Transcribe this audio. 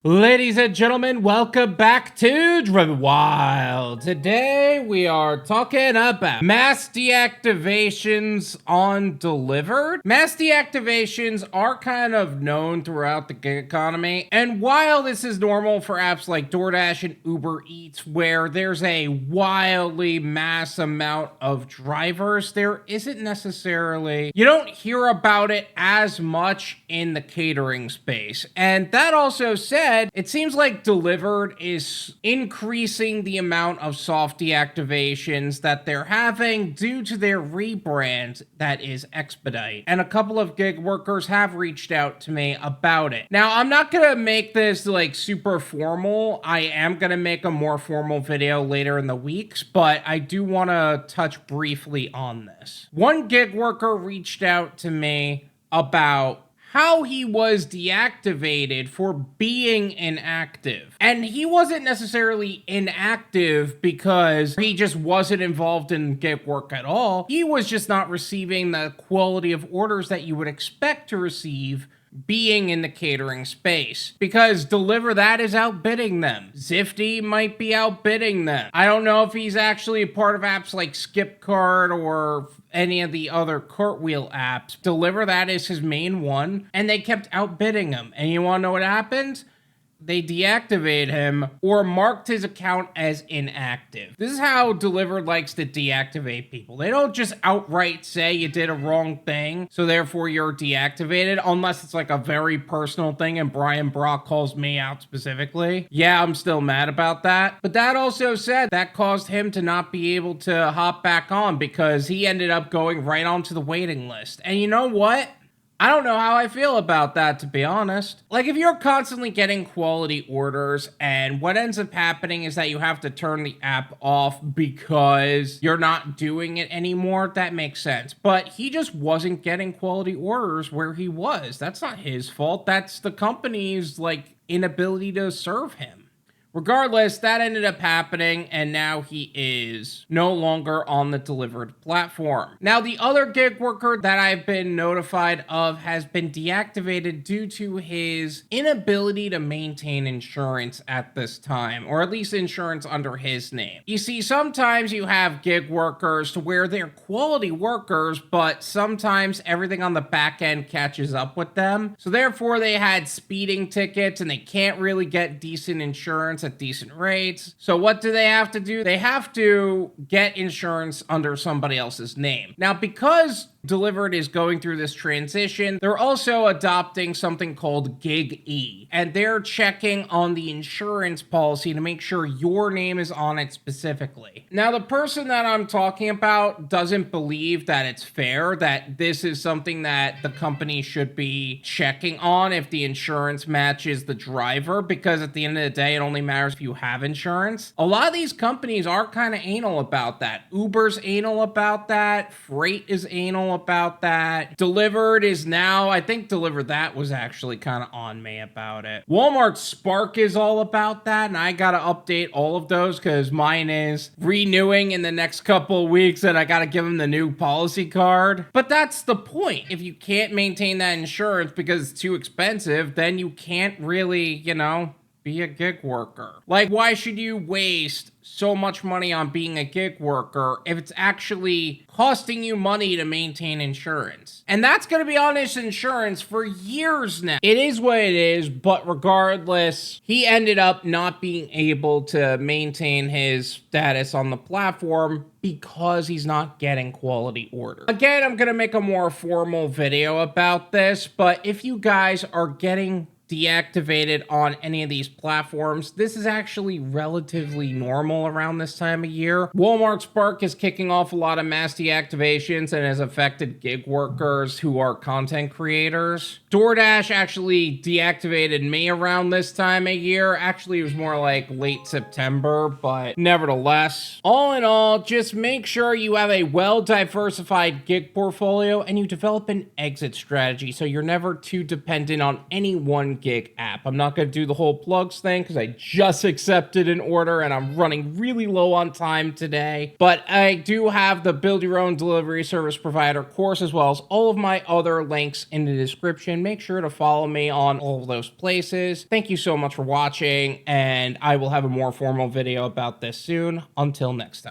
Ladies and gentlemen, welcome back to Driven Wyld. Today we are talking about mass deactivations on Dlivrd. Mass deactivations are kind of known throughout the gig economy, and while this is normal for apps like Doordash and UberEats, where there's a wildly mass amount of drivers, there isn't necessarily, you don't hear about it as much in the catering space. And that also said, it seems like Dlivrd is increasing the amount of soft deactivations that they're having due to their rebrand that is Expedite. And a couple of gig workers have reached out to me about it. Now, I'm not going to make this like super formal. I am going to make a more formal video later in the weeks, but I do want to touch briefly on this. One gig worker reached out to me about how he was deactivated for being inactive. And he wasn't necessarily inactive because he just wasn't involved in gig work at all. He was just not receiving the quality of orders that you would expect to receive being in the catering space, because DeliverThat is outbidding them. Zifty might be outbidding them. I don't know if he's actually a part of apps like SkipCart or any of the other cartwheel apps. DeliverThat is his main one, and they kept outbidding him. And you want to know what happened? They deactivated him or marked his account as inactive. This is how Dlivrd likes to deactivate people. They don't just outright say you did a wrong thing, so therefore you're deactivated, unless it's like a very personal thing and Brian Brock calls me out specifically. Yeah, I'm still mad about that. But that also said, that caused him to not be able to hop back on because he ended up going right onto the waiting list. And you know what? I don't know how I feel about that, to be honest. Like, if you're constantly getting quality orders and what ends up happening is that you have to turn the app off because you're not doing it anymore, that makes sense. But he just wasn't getting quality orders where he was. That's not his fault. That's the company's, like, inability to serve him. Regardless, that ended up happening, and now he is no longer on the Dlivrd platform. Now, the other gig worker that I've been notified of has been deactivated due to his inability to maintain insurance at this time, or at least insurance under his name. You see, sometimes you have gig workers to where they're quality workers, but sometimes everything on the back end catches up with them. So therefore, they had speeding tickets, and they can't really get decent insurance at decent rates. So what do they have to do? They have to get insurance under somebody else's name. Now, because Dlivrd is going through this transition, they're also adopting something called Gig E, and they're checking on the insurance policy to make sure your name is on it specifically. Now, the person that I'm talking about doesn't believe that it's fair, that this is something that the company should be checking on if the insurance matches the driver, because at the end of the day, it only matters if you have insurance. A lot of these companies are kind of anal about that. Uber's anal about that. Freight is anal about that. Dlivrd is now, I think DeliverThat was actually kind of on me about it. Walmart Spark is all about that, and I gotta update all of those because mine is renewing in the next couple of weeks, and I gotta give them the new policy card. But that's the point. If you can't maintain that insurance because it's too expensive, then you can't really, be a gig worker. Like, why should you waste so much money on being a gig worker if it's actually costing you money to maintain insurance? And that's going to be on his insurance for years now. It is what it is, but regardless, he ended up not being able to maintain his status on the platform because he's not getting quality orders. Again, I'm going to make a more formal video about this, but if you guys are getting deactivated on any of these platforms, this is actually relatively normal around this time of year. Walmart Spark is kicking off a lot of mass deactivations and has affected gig workers who are content creators. Doordash actually deactivated me around this time of year. Actually, it was more like late September, but nevertheless, all in all, just make sure you have a well-diversified gig portfolio and you develop an exit strategy so you're never too dependent on any one gig app. I'm not going to do the whole plugs thing because I just accepted an order and I'm running really low on time today. But I do have the build your own delivery service provider course, as well as all of my other links in the description. Make sure to follow me on all of those places. Thank you so much for watching, and I will have a more formal video about this soon. Until next time.